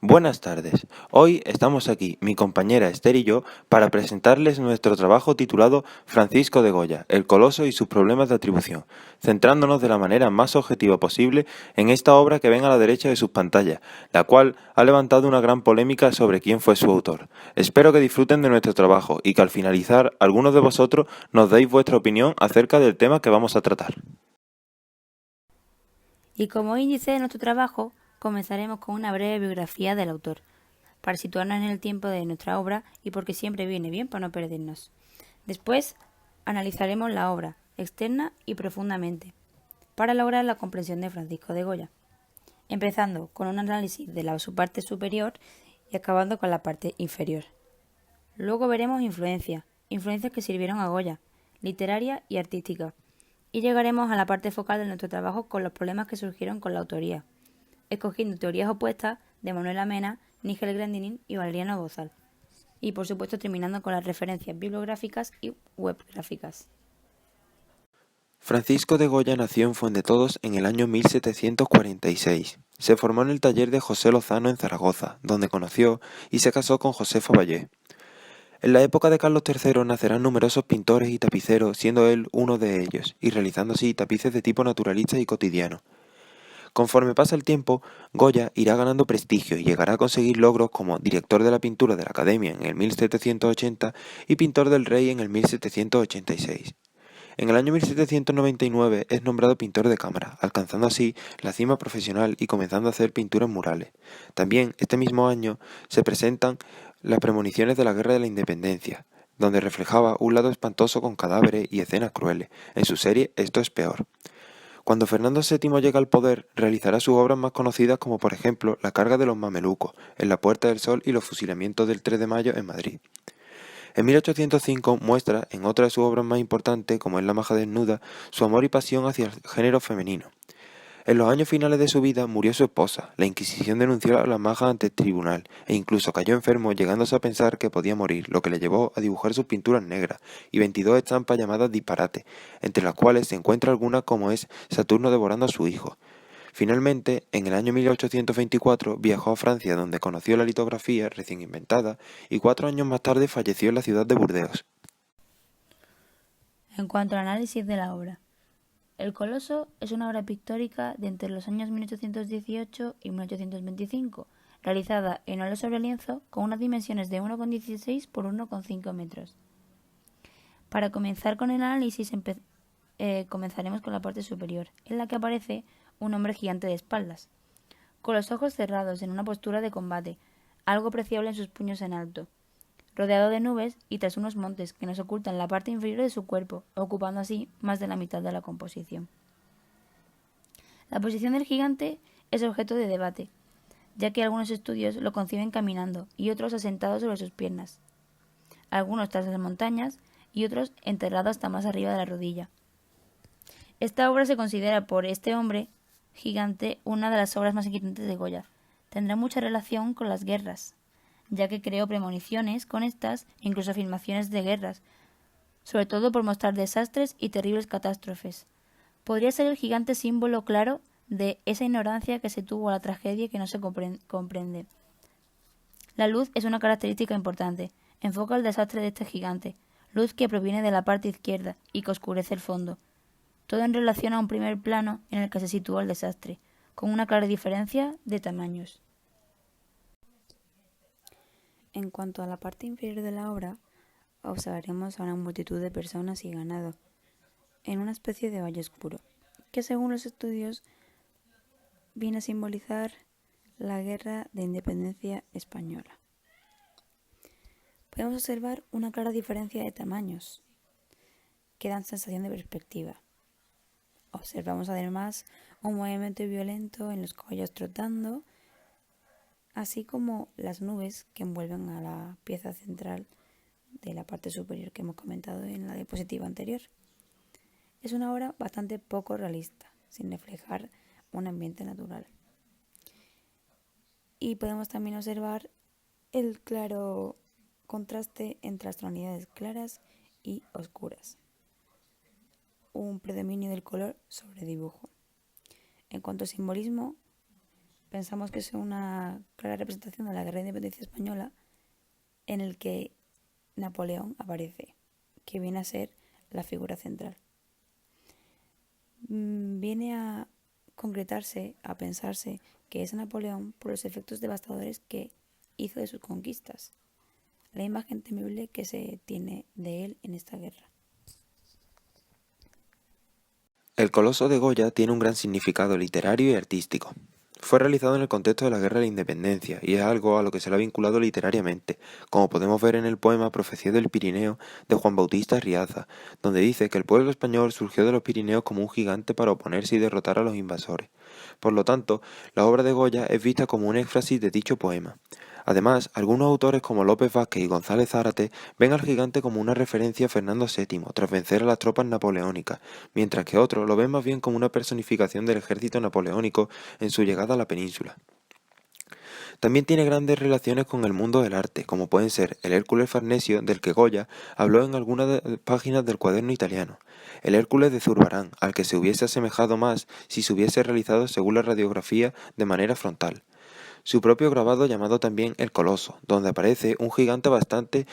Buenas tardes. Hoy estamos aquí, mi compañera Esther y yo, para presentarles nuestro trabajo titulado Francisco de Goya, el Coloso y sus problemas de atribución, centrándonos de la manera más objetiva posible en esta obra que ven a la derecha de sus pantallas, la cual ha levantado una gran polémica sobre quién fue su autor. Espero que disfruten de nuestro trabajo y que al finalizar algunos de vosotros nos deis vuestra opinión acerca del tema que vamos a tratar. Y como índice de nuestro trabajo, comenzaremos con una breve biografía del autor, para situarnos en el tiempo de nuestra obra y porque siempre viene bien para no perdernos. Después, analizaremos la obra, externa y profundamente, para lograr la comprensión de Francisco de Goya, empezando con un análisis de su parte superior y acabando con la parte inferior. Luego veremos influencias que sirvieron a Goya, literaria y artística, y llegaremos a la parte focal de nuestro trabajo con los problemas que surgieron con la autoría, escogiendo teorías opuestas de Manuel Mena, Nigel Glendinning y Valeriano Bozal, y por supuesto terminando con las referencias bibliográficas y webgráficas. Francisco de Goya nació en Fuendetodos en el año 1746. Se formó en el taller de José Lozano en Zaragoza, donde conoció y se casó con Josefa Vallée. En la época de Carlos III nacerán numerosos pintores y tapiceros, siendo él uno de ellos, y realizando así tapices de tipo naturalista y cotidiano. Conforme pasa el tiempo, Goya irá ganando prestigio y llegará a conseguir logros como director de la pintura de la Academia en el 1780 y pintor del Rey en el 1786. En el año 1799 es nombrado pintor de cámara, alcanzando así la cima profesional y comenzando a hacer pinturas murales. También este mismo año se presentan las premoniciones de la Guerra de la Independencia, donde reflejaba un lado espantoso con cadáveres y escenas crueles. En su serie Esto es peor. Cuando Fernando VII llega al poder, realizará sus obras más conocidas como por ejemplo La carga de los mamelucos, en la Puerta del Sol y los fusilamientos del 3 de mayo en Madrid. En 1805 muestra, en otra de sus obras más importantes, como es La maja desnuda, su amor y pasión hacia el género femenino. En los años finales de su vida murió su esposa, la Inquisición denunció a la maja ante el tribunal, e incluso cayó enfermo llegándose a pensar que podía morir, lo que le llevó a dibujar sus pinturas negras y 22 estampas llamadas disparate, entre las cuales se encuentra alguna como es Saturno devorando a su hijo. Finalmente, en el año 1824 viajó a Francia donde conoció la litografía recién inventada y 4 años más tarde falleció en la ciudad de Burdeos. En cuanto al análisis de la obra, El Coloso es una obra pictórica de entre los años 1818 y 1825, realizada en óleo sobre lienzo con unas dimensiones de 1,16 por 1,5 metros. Para comenzar con el análisis comenzaremos con la parte superior, en la que aparece un hombre gigante de espaldas, con los ojos cerrados en una postura de combate, algo apreciable en sus puños en alto, rodeado de nubes y tras unos montes que nos ocultan la parte inferior de su cuerpo, ocupando así más de la mitad de la composición. La posición del gigante es objeto de debate, ya que algunos estudios lo conciben caminando y otros asentados sobre sus piernas, algunos tras las montañas y otros enterrado hasta más arriba de la rodilla. Esta obra se considera por este hombre gigante una de las obras más inquietantes de Goya. Tendrá mucha relación con las guerras, ya que creó premoniciones con estas e incluso afirmaciones de guerras, sobre todo por mostrar desastres y terribles catástrofes. Podría ser el gigante símbolo claro de esa ignorancia que se tuvo a la tragedia que no se comprende. La luz es una característica importante. Enfoca el desastre de este gigante, luz que proviene de la parte izquierda y que oscurece el fondo. Todo en relación a un primer plano en el que se sitúa el desastre, con una clara diferencia de tamaños. En cuanto a la parte inferior de la obra, observaremos a una multitud de personas y ganado, en una especie de valle oscuro, que según los estudios viene a simbolizar la Guerra de Independencia Española. Podemos observar una clara diferencia de tamaños, que dan sensación de perspectiva. Observamos además un movimiento violento en los caballos trotando, así como las nubes que envuelven a la pieza central de la parte superior que hemos comentado en la diapositiva anterior. Es una obra bastante poco realista, sin reflejar un ambiente natural. Y podemos también observar el claro contraste entre las tonalidades claras y oscuras, un predominio del color sobre dibujo. En cuanto al simbolismo, pensamos que es una clara representación de la Guerra de Independencia Española en el que Napoleón aparece, que viene a ser la figura central. Viene a concretarse, a pensarse que es Napoleón por los efectos devastadores que hizo de sus conquistas, la imagen temible que se tiene de él en esta guerra. El Coloso de Goya tiene un gran significado literario y artístico. Fue realizado en el contexto de la Guerra de la Independencia y es algo a lo que se le ha vinculado literariamente, como podemos ver en el poema Profecía del Pirineo de Juan Bautista Riaza, donde dice que el pueblo español surgió de los Pirineos como un gigante para oponerse y derrotar a los invasores. Por lo tanto, la obra de Goya es vista como un éfrasis de dicho poema. Además, algunos autores como López Vázquez y González Zárate ven al gigante como una referencia a Fernando VII tras vencer a las tropas napoleónicas, mientras que otros lo ven más bien como una personificación del ejército napoleónico en su llegada a la península. También tiene grandes relaciones con el mundo del arte, como pueden ser el Hércules Farnesio del que Goya habló en algunas páginas del Cuaderno Italiano, el Hércules de Zurbarán, al que se hubiese asemejado más si se hubiese realizado según la radiografía de manera frontal, su propio grabado llamado también El Coloso, donde aparece un gigante bastante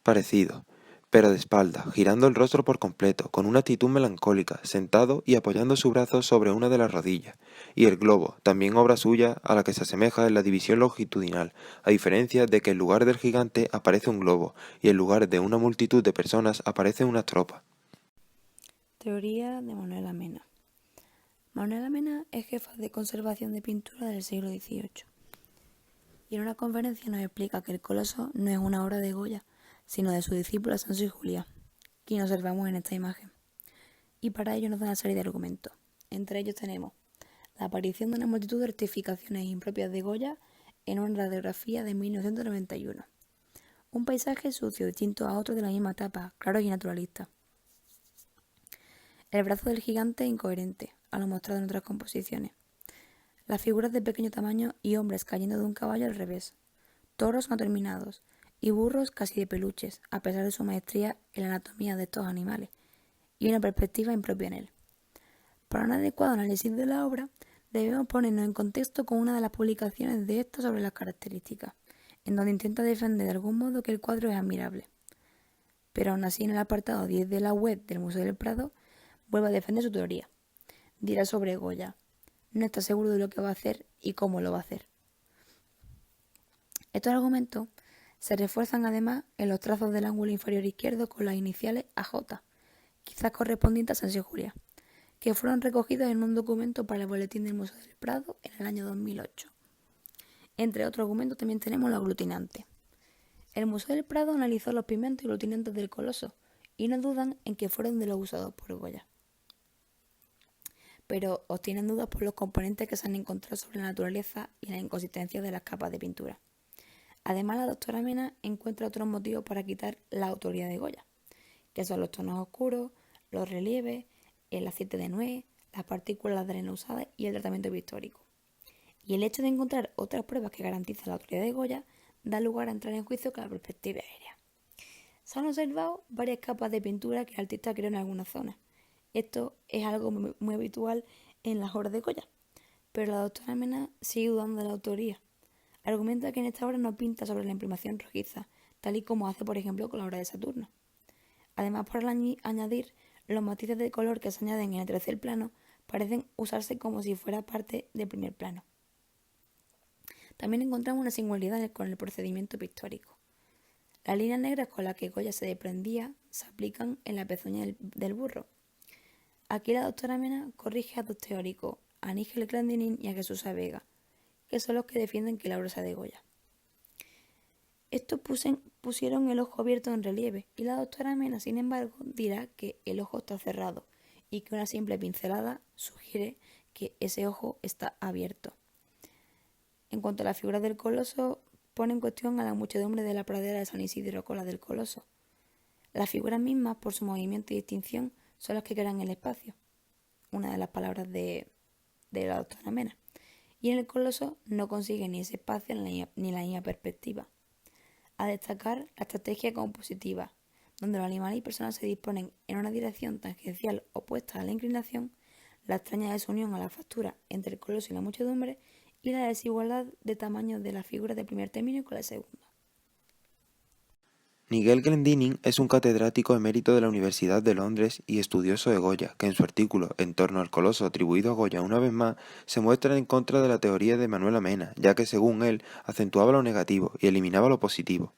parecido, pero de espalda, girando el rostro por completo, con una actitud melancólica, sentado y apoyando su brazo sobre una de las rodillas, y el globo, también obra suya a la que se asemeja en la división longitudinal, a diferencia de que en lugar del gigante aparece un globo, y en lugar de una multitud de personas aparece una tropa. Teoría de Manuel Amena. Manuel Amena es jefa de conservación de pintura del siglo XVIII. Y en una conferencia nos explica que el Coloso no es una obra de Goya, sino de su discípula Sanso y Juliá, quien observamos en esta imagen. Y para ello nos da una serie de argumentos. Entre ellos tenemos la aparición de una multitud de rectificaciones impropias de Goya en una radiografía de 1991. Un paisaje sucio distinto a otro de la misma etapa, claro y naturalista. El brazo del gigante incoherente, a lo mostrado en otras composiciones. Las figuras de pequeño tamaño y hombres cayendo de un caballo al revés. Toros no terminados y burros casi de peluches, a pesar de su maestría en la anatomía de estos animales y una perspectiva impropia en él. Para un adecuado análisis de la obra, debemos ponernos en contexto con una de las publicaciones de esta sobre las características, en donde intenta defender de algún modo que el cuadro es admirable. Pero aún así en el apartado 10 de la web del Museo del Prado, vuelve a defender su teoría. Dirá sobre Goya, no está seguro de lo que va a hacer y cómo lo va a hacer. Estos argumentos se refuerzan además en los trazos del ángulo inferior izquierdo con las iniciales AJ, quizás correspondientes a Sancho Juliá, que fueron recogidos en un documento para el Boletín del Museo del Prado en el año 2008. Entre otros argumentos también tenemos los aglutinantes. El Museo del Prado analizó los pigmentos y aglutinantes del Coloso y no dudan en que fueron de los usados por Goya. Pero obtienen dudas por los componentes que se han encontrado sobre la naturaleza y la inconsistencia de las capas de pintura. Además, la doctora Mena encuentra otros motivos para quitar la autoría de Goya, que son los tonos oscuros, los relieves, el aceite de nuez, las partículas de arena usadas y el tratamiento pictórico. Y el hecho de encontrar otras pruebas que garanticen la autoría de Goya da lugar a entrar en juicio con la perspectiva aérea. Se han observado varias capas de pintura que el artista creó en algunas zonas. Esto es algo muy habitual en las obras de Goya, pero la doctora Mena sigue dudando de la autoría. Argumenta que en esta obra no pinta sobre la imprimación rojiza, tal y como hace por ejemplo con la obra de Saturno. Además, por añadir, los matices de color que se añaden en el tercer plano parecen usarse como si fuera parte del primer plano. También encontramos una singularidad con el procedimiento pictórico. Las líneas negras con las que Goya se desprendía se aplican en la pezuña del burro. Aquí la doctora Mena corrige a dos teóricos, a Nigel Clandinin y a Jesús Vega, que son los que defienden que la obra sea de Goya. Estos pusieron el ojo abierto en relieve y la doctora Mena, sin embargo, dirá que el ojo está cerrado y que una simple pincelada sugiere que ese ojo está abierto. En cuanto a la figura del Coloso, pone en cuestión a la muchedumbre de la pradera de San Isidro con la del Coloso. Las figuras mismas, por su movimiento y distinción, son las que crean el espacio, una de las palabras de la doctora Mena. Y en el Coloso no consigue ni ese espacio ni la misma perspectiva. A destacar la estrategia compositiva, donde los animales y personas se disponen en una dirección tangencial opuesta a la inclinación, la extraña desunión a la factura entre el Coloso y la muchedumbre y la desigualdad de tamaño de la figura del primer término con la segunda. Nigel Glendinning es un catedrático emérito de la Universidad de Londres y estudioso de Goya, que en su artículo En torno al coloso atribuido a Goya una vez más, se muestra en contra de la teoría de Manuela Mena, ya que según él acentuaba lo negativo y eliminaba lo positivo.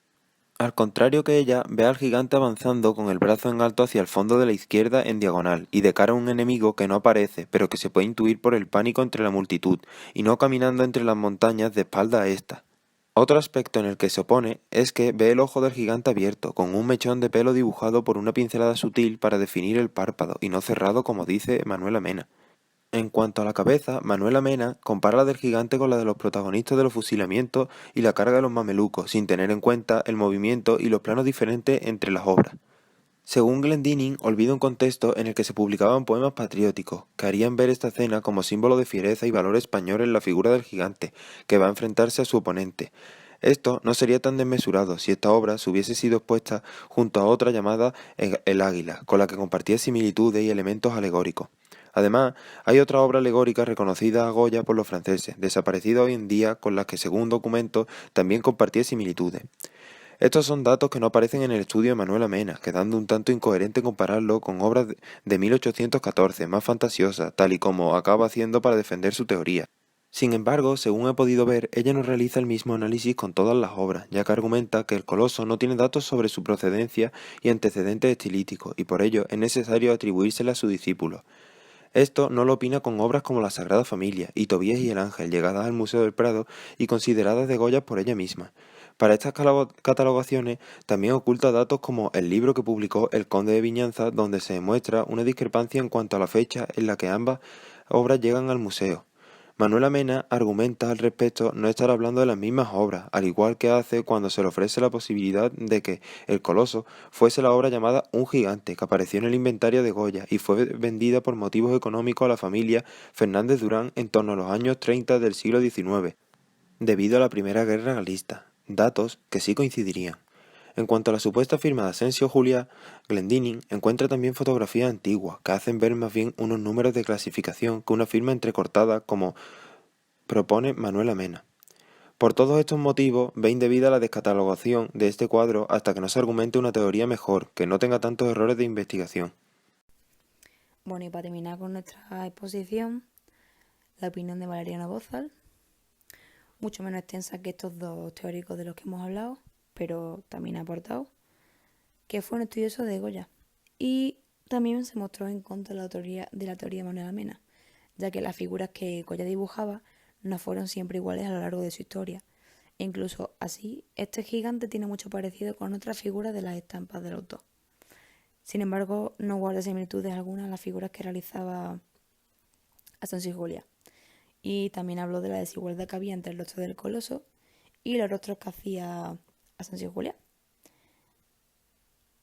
Al contrario que ella, ve al gigante avanzando con el brazo en alto hacia el fondo de la izquierda en diagonal y de cara a un enemigo que no aparece, pero que se puede intuir por el pánico entre la multitud, y no caminando entre las montañas de espalda a ésta. Otro aspecto en el que se opone es que ve el ojo del gigante abierto, con un mechón de pelo dibujado por una pincelada sutil para definir el párpado y no cerrado como dice Manuela Mena. En cuanto a la cabeza, Manuela Mena compara la del gigante con la de los protagonistas de los fusilamientos y la carga de los mamelucos, sin tener en cuenta el movimiento y los planos diferentes entre las obras. Según Glendinning, olvida un contexto en el que se publicaban poemas patrióticos, que harían ver esta escena como símbolo de fiereza y valor español en la figura del gigante, que va a enfrentarse a su oponente. Esto no sería tan desmesurado si esta obra se hubiese sido expuesta junto a otra llamada El Águila, con la que compartía similitudes y elementos alegóricos. Además, hay otra obra alegórica reconocida a Goya por los franceses, desaparecida hoy en día, con la que según documentos también compartía similitudes. Estos son datos que no aparecen en el estudio de Manuela Mena, quedando un tanto incoherente compararlo con obras de 1814, más fantasiosas, tal y como acaba haciendo para defender su teoría. Sin embargo, según he podido ver, ella no realiza el mismo análisis con todas las obras, ya que argumenta que el coloso no tiene datos sobre su procedencia y antecedentes estilísticos, y por ello es necesario atribuírsela a su discípulo. Esto no lo opina con obras como La Sagrada Familia y Tobías y el Ángel, llegadas al Museo del Prado y consideradas de Goya por ella misma. Para estas catalogaciones también oculta datos como el libro que publicó el Conde de Viñanza, donde se muestra una discrepancia en cuanto a la fecha en la que ambas obras llegan al museo. Manuela Mena argumenta al respecto no estar hablando de las mismas obras, al igual que hace cuando se le ofrece la posibilidad de que El Coloso fuese la obra llamada Un Gigante, que apareció en el inventario de Goya y fue vendida por motivos económicos a la familia Fernández Durán en torno a los años 30 del siglo XIX, debido a la Primera Guerra Carlista, datos que sí coincidirían. En cuanto a la supuesta firma de Asensio Juliá, Glendinning encuentra también fotografías antiguas que hacen ver más bien unos números de clasificación que una firma entrecortada como propone Manuela Mena. Por todos estos motivos, ve indebida la descatalogación de este cuadro hasta que no se argumente una teoría mejor, que no tenga tantos errores de investigación. Bueno, y para terminar con nuestra exposición, la opinión de Valeriano Bozal, mucho menos extensa que estos dos teóricos de los que hemos hablado, pero también ha aportado, que fue un estudioso de Goya. Y también se mostró en contra de la teoría de Manuel Mena, ya que las figuras que Goya dibujaba no fueron siempre iguales a lo largo de su historia. E incluso así, este gigante tiene mucho parecido con otras figuras de las estampas del autor. Sin embargo, no guarda similitudes algunas a las figuras que realizaba Asensio Juliá. Y también habló de la desigualdad que había entre el rostro del coloso y los rostros que hacía Asensio Juliá.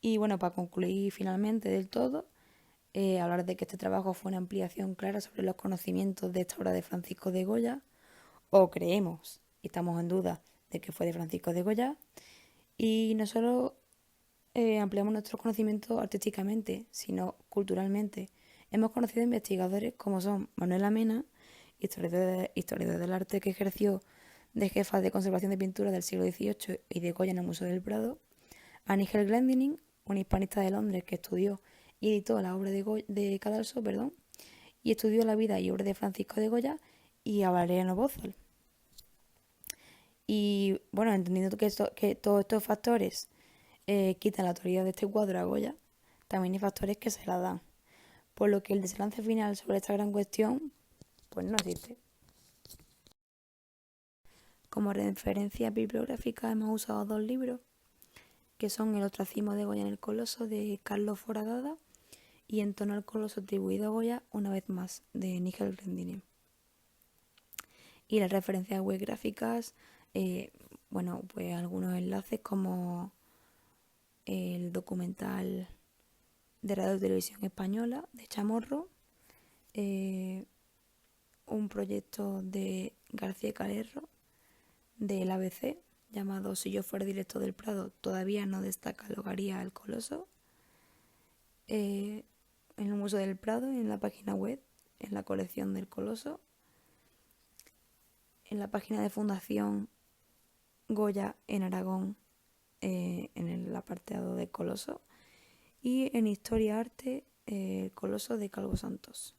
Y bueno, para concluir finalmente del todo, hablar de que este trabajo fue una ampliación clara sobre los conocimientos de esta obra de Francisco de Goya, o creemos, y estamos en duda de que fue de Francisco de Goya, y no solo ampliamos nuestros conocimientos artísticamente, sino culturalmente. Hemos conocido investigadores como son Manuela Mena, historiador del arte que ejerció de jefa de conservación de pintura del siglo XVIII y de Goya en el Museo del Prado, a Nigel Glendinning, un hispanista de Londres que estudió y editó la obra de Cadalso, y estudió la vida y obra de Francisco de Goya, y a Valeriano Bozal. Y bueno, entendiendo que todos estos factores quitan la autoridad de este cuadro a Goya, también hay factores que se la dan, por lo que el desenlace final sobre esta gran cuestión pues no existe. Como referencia bibliográfica hemos usado dos libros, que son El ostracismo de Goya en el Coloso, de Carlos Foradada, y En torno al Coloso atribuido a Goya, una vez más, de Nigel Glendinning. Y las referencias web gráficas, pues algunos enlaces como el documental de Radio Televisión Española de Chamorro, un proyecto de García Calerro del ABC llamado Si yo fuera director del Prado todavía no descatalogaría el Coloso, en el Museo del Prado, en la página web, en la colección del Coloso, en la página de Fundación Goya en Aragón, en el apartado de Coloso, y en Historia Arte, el Coloso de Calvo Santos.